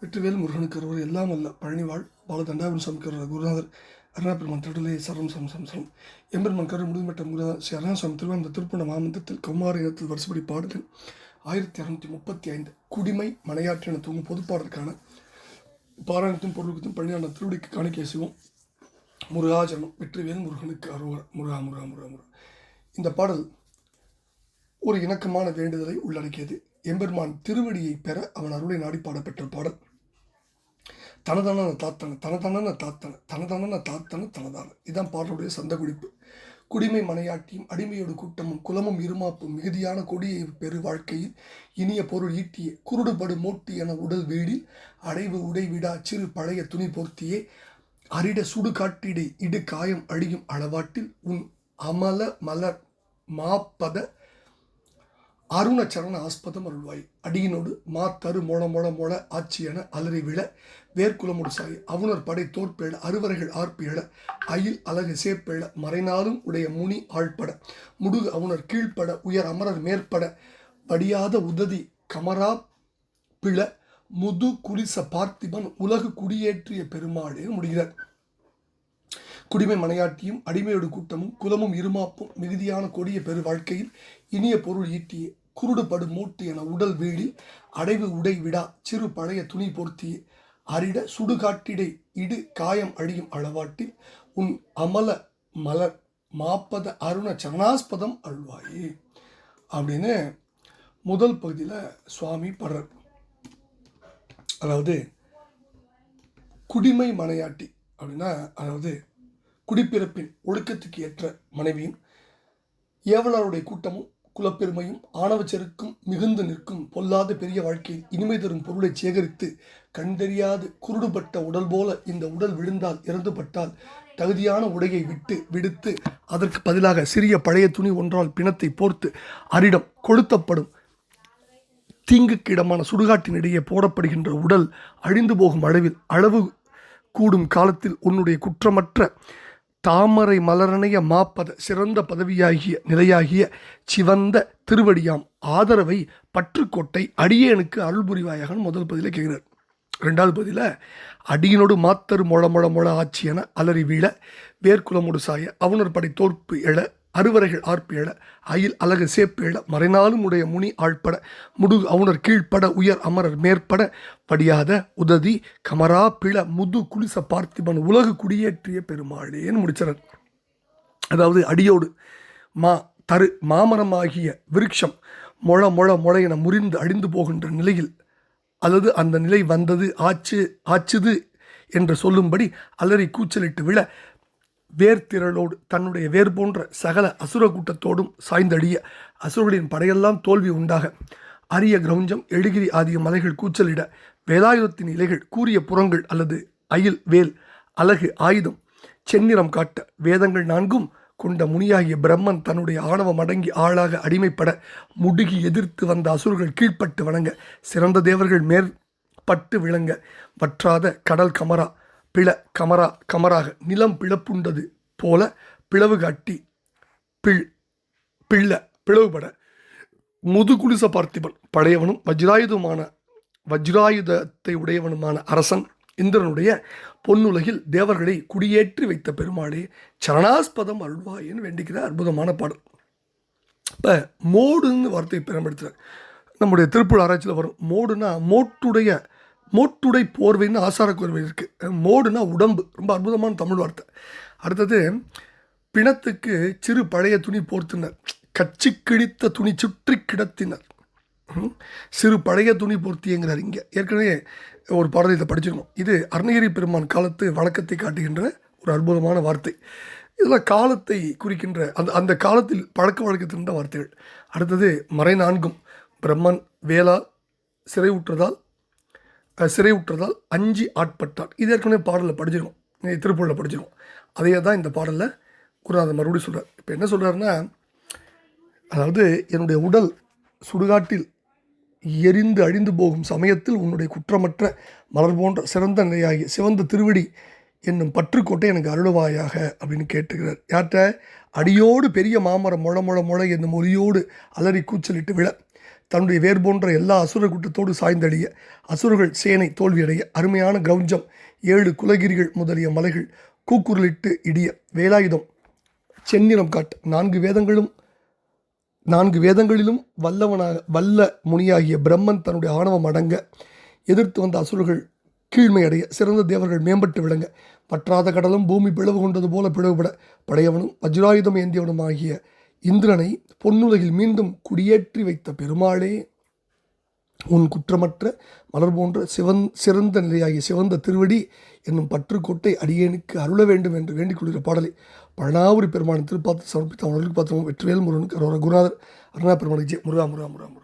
வெற்றிவேல் முருகனுக்கு ஒருவர் எல்லாம் அல்ல பழனிவாழ் பாலதண்டாபுரம் சமைக்கிற குருநாதர் அருணாபெருமான் திருடலே சரம் சம் சம் சரம் எம்பெருமான் கரு முழுமட்ட குருநாதர் ஸ்ரீ அருணாசாமி திருவாரூர் திருப்பண மாமந்தத்தில் கௌமார இனத்தில் வருஷப்படி பாடலின் 1235 குடிமை மனையாற்று என தூங்கும் பொதுப்பாடலுக்கான பாராயணத்தின் பொருளுக்கும் பழனியான திருவடிக்கு காணிக்கை செய்வோம். முருகாஜனம் வெற்றிவேல் முருகனுக்கு அருவர் முருகா முருகா முருகா முருகா. இந்த பாடல் ஒரு இணக்கமான வேண்டுதலை உள்ளடக்கியது. எம்பெருமான் திருவடியை பெற அவன் அருளை நாடி பாடப்பெற்ற பாடல். தனதான தாத்தன தனதான தாத்தன தனதான தாத்தன தனதான இதுதான் பாடலுடைய சந்த குறிப்பு. குடிமை மனையாட்டியும் அடிமையோடு கூட்டமும் குலமும் இருமாப்பும் மிகுதியான கொடியை பெரு வாழ்க்கையில் இனிய பொருள் ஈட்டிய குருடுபடு மோட்டி என உடல் வீடில் அடைவு உடை விடா சிறு பழைய துணி போர்த்தியே அரிட சுடு காட்டிடை இடு காயம் அழியும் அளவாட்டில் உன் அமல மலர் மாப்பத அருணச்சரண ஆஸ்பதம் அருள்வாய் அடியினோடு மாத்தரு மொள மொள மொள ஆட்சியென அலறி விழ வேர்க்குலமுடு சாய் அவுணர் படை தோற்பேழ அறுவரைகள் ஆர்ப்பியழ அயில் அலகு சேப்பேழ மறைநாளும் உடைய முனி ஆழ்பட முடுகு அவுணர் கீழ்ப்பட உயர் அமரர் மேற்பட வடியாத உததி கமரா பிழ முது குலிச பார்த்திபன் உலகு குடியேற்றிய பெருமாளே முடிகிறார். குடிமை மனையாட்டியும் அடிமையோடு கூட்டமும் குலமும் இருமாப்பும் மிகுதியான கொடிய பெரு வாழ்க்கையில் இனிய பொருள் ஈட்டிய குருடுபடு மூட்டு என உடல் வீழில் அடைவு உடை விடா சிறு பழைய துணி பொருத்திய அரிட சுடுகாட்டிடை இடு காயம் அழியும் அளவாட்டில் உன் அமல மலர் மாப்பத அருண சரணாஸ்பதம் அல்வாயே அப்படின்னு முதல் பகுதியில் சுவாமி படுறார். அதாவது குடிமை மனையாட்டி அப்படின்னா அதாவது குடிப்பிறப்பின் ஒழுக்கத்துக்கு ஏற்ற மனைவியும் ஏவலருடைய கூட்டமும் குலப்பெருமையும் ஆணவச்செருக்கும் மிகுந்து நிற்கும் பொல்லாத பெரிய வாழ்க்கையில் இனிமை தரும் பொருளை சேகரித்து கண்டறியாது குருடுபட்ட உடல் போல இந்த உடல் விழுந்தால் இறந்துபட்டால் தகுதியான உடையை விடுத்து அதற்கு பதிலாக சிறிய பழைய துணி ஒன்றால் பிணத்தை போர்த்து அரிடம் கொளுத்தப்படும் தீங்குக்கு இடமான சுடுகாட்டினிடையே போடப்படுகின்ற உடல் அழிந்து போகும் அளவு கூடும் காலத்தில் உன்னுடைய குற்றமற்ற தாமரை மலரணைய மாப்பத சிறந்த பதவியாகிய நிலையாகிய சிவந்த திருவடியாம் ஆதரவை பற்றுக்கோட்டை அடியேனுக்கு அருள் புரிவாயாக முதல் பதில கேட்கிறார். ரெண்டாவது பதில அடியினோடு மாத்தரு மொள மொள மொள ஆட்சி என அலறி வீழ வேர்க்குலமுடு சாய அவுணர் படை தோற்பு எழ அறுவரைகள் ஆர்ப்பியழ அயில் அலகு சேப்பேழ மறைநாளும் உடைய முனி ஆழ்பட முடுகு அவுணர் கீழ்ப்பட உயர் அமரர் மேற்பட படியாத உததி கமரா பிள முது குலிச பார்த்திபன் உலகு குடியேற்றிய பெருமாளேன்னு முடிச்சார். அதாவது அடியோடு மாமரமாகிய விருட்சம் மொள மொள மொள என முறிந்து அழிந்து போகின்ற நிலையில் அல்லது அந்த நிலை வந்தது ஆச்சுது என்று சொல்லும்படி அலறி கூச்சலிட்டு விழ வேர்த்திரளோடு தன்னுடைய வேர் போன்ற சகல அசுர கூட்டத்தோடும் சாய்ந்தடிய அசுரர்களின் படையெல்லாம் தோல்வி உண்டாக அரிய கிரௌஞ்சம் எழுகிரி ஆகிய மலைகள் கூச்சலிட வேலாயுதத்தின் இலைகள் கூறிய புறங்கள் அல்லது அயில் வேல் அலகு ஆயுதம் செந்நிறம் காட்ட வேதங்கள் 4 கொண்ட முனியாகிய பிரம்மன் தன்னுடைய ஆணவம் அடங்கி ஆளாக அடிமைப்பட முடுகி எதிர்த்து வந்த அசுரர்கள் கீழ்ப்பட்டு வணங்க சிறந்த தேவர்கள் மேற்பட்டு விளங்க வற்றாத கடல் கமரா கமராக நிலம் பிளப்புண்டது போல பிளவு காட்டி பிளவுபட முதுகுலிச பார்த்திபன் படையவனும் வஜ்ராயுதத்தை உடையவனுமான அரசன் இந்திரனுடைய பொன்னுலகில் தேவர்களை குடியேற்றி வைத்த பெருமாளே சரணாஸ்பதம் அருள்வாயேன்னு வேண்டிக்கிற அற்புதமான பாடல். இப்போ மோடுன்னு வார்த்தையை பயன்படுத்துகிறார். நம்முடைய திருப்பூர் ஆராய்ச்சியில் வரும். மோடுனா மோட்டுடை போர்வைன்னு ஆசார கோர்வை இருக்குது. மோடுனா உடம்பு, ரொம்ப அற்புதமான தமிழ் வார்த்தை. அடுத்தது பிணத்துக்கு சிறு பழைய துணி போர்த்தினர், கச்சி கிழித்த துணி சுற்றி கிடத்தினர். சிறு பழைய துணி போர்த்தியங்கிறார். இங்கே ஏற்கனவே ஒரு பாடலை இதை படிச்சிருக்கோம். இது அருணகிரி பெருமான் காலத்து வழக்கத்தை காட்டுகின்ற ஒரு அற்புதமான வார்த்தை. இதெல்லாம் காலத்தை குறிக்கின்ற அந்த காலத்தில் பழக்க வழக்கத்தில் இருந்த வார்த்தைகள். அடுத்தது மறை 4 பிரம்மன் வேளால் சிறை உற்றதால் அஞ்சி ஆட்பட்டார். இது ஏற்கனவே பாடலில் படிச்சிருக்கோம், திருப்பூரில் படிச்சிருக்கோம். அதையே தான் இந்த பாடலில் குருநாதர் மறுபடியும் சொல்கிறார். இப்போ என்ன சொல்கிறாருன்னா, அதாவது என்னுடைய உடல் சுடுகாட்டில் எரிந்து அழிந்து போகும் சமயத்தில் உன்னுடைய குற்றமற்ற மலர் போன்ற சிறந்த நிலையாகி சிவந்த திருவடி என்னும் பற்றுக்கோட்டை எனக்கு அருள்வாயாக அப்படின்னு கேட்டுக்கிறார். யார்கிட்ட? அடியோடு பெரிய மாமரம் மொள மொள மொள என்னும் ஒலியோடு அலறி கூச்சலிட்டு விழ தன்னுடைய வேர் போன்ற எல்லா அசுர கூட்டத்தோடு சாய்ந்தடிய, அசுரர்கள் சேனை தோல்வியடைய, அருமையான கிரௌஞ்சம் 7 குலகிரிகள் முதலிய மலைகள் கூக்குரலிட்டு இடிய, வேலாயுதம் செந்நிறம் காட்ட, 4 வேதங்களிலும் வல்ல முனியாகிய பிரம்மன் தன்னுடைய ஆணவம் அடங்க, எதிர்த்து வந்த அசுரர்கள் கீழ்மை அடைய, சிறந்த தேவர்கள் மேம்பட்டு விளங்க, பற்றாத கடலும் பூமி பிளவு கொண்டது போல பிளவுபட, படையவனும் வஜ்ராயுதம் ஏந்தியவனும் ஆகிய இந்திரனை பொன்னுலகில் மீண்டும் குடியேற்றி வைத்த பெருமாளே, உன் குற்றமற்ற மலர் போன்ற சிறந்த நிலையாகிய சிவந்த திருவடி என்னும் பற்றுக்கோட்டை அடியேனுக்கு அருள வேண்டும் என்று வேண்டிக் கொள்கிற பாடலை பழனாவூரி பெருமானின் திருப்பாத்து சமர்ப்பித்த அவர்களுக்கு பார்த்தோம். வெற்றிவேல் முருகனுக்கு அரோர. குருநாதர் அருணா பெருமாள். முருகா முருகா முருகா முருகா.